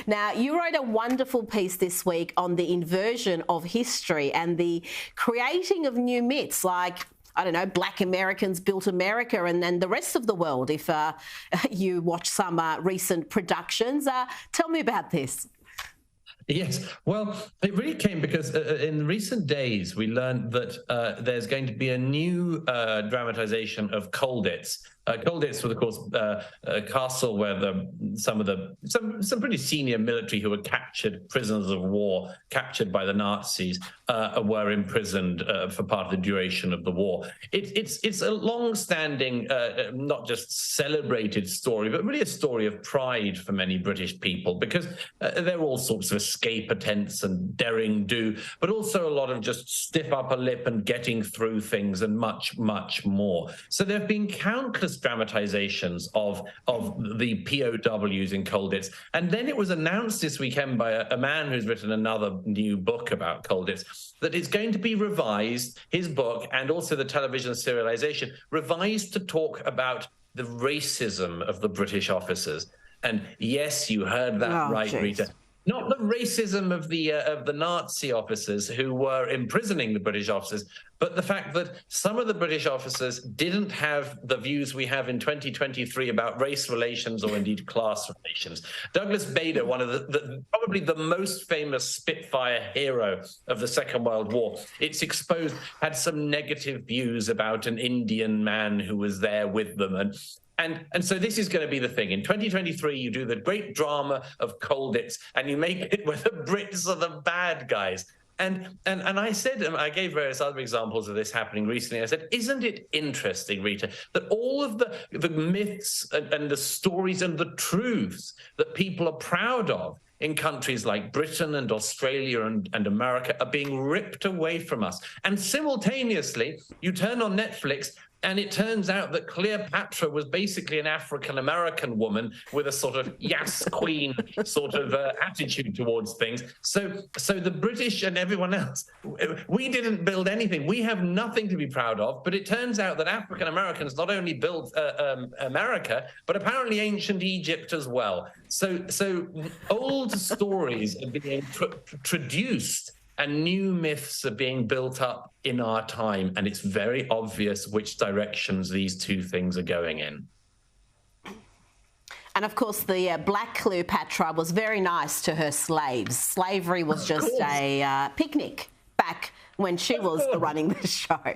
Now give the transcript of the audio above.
Now, you wrote a wonderful piece this week on the inversion of history and the creating of new myths like, I don't know, Black Americans built America and then the rest of the world, if you watch some recent productions. Tell me about this. Yes, well, it really came because in recent days we learned that there's going to be a new dramatization of Colditz. Colditz was, of course, a castle where some pretty senior military who were captured, prisoners of war, captured by the Nazis, were imprisoned for part of the duration of the war. It's a long-standing, not just celebrated story, but really a story of pride for many British people, because there are all sorts of escape attempts and daring do, but also a lot of just stiff upper lip and getting through things and much, much more. So there have been countless dramatizations of the POWs in Colditz. And then it was announced this weekend by a man who's written another new book about Colditz that it's going to be revised, his book, and also the television serialization, revised to talk about the racism of the British officers. And yes, you heard that right, geez. Rita. Not the racism of the Nazi officers who were imprisoning the British officers, but the fact that some of the British officers didn't have the views we have in 2023 about race relations or indeed class relations. Douglas Bader, one of probably the most famous Spitfire hero of the Second World War, it's exposed, had some negative views about an Indian man who was there with them. And so this is going to be the thing. In 2023, you do the great drama of Colditz, and you make it where the Brits are the bad guys. And I said, I gave various other examples of this happening recently. I said, isn't it interesting, Rita, that all of the myths and the stories and the truths that people are proud of in countries like Britain and Australia and America are being ripped away from us? And simultaneously, you turn on Netflix, and it turns out that Cleopatra was basically an African-American woman with a sort of yes, queen sort of attitude towards things. So the British and everyone else, we didn't build anything. We have nothing to be proud of. But it turns out that African-Americans not only built America, but apparently ancient Egypt as well. So old stories are being traduced, and new myths are being built up in our time, and it's very obvious which directions these two things are going in. And of course, the Black Cleopatra was very nice to her slaves. Slavery was just a picnic back when she was running the show.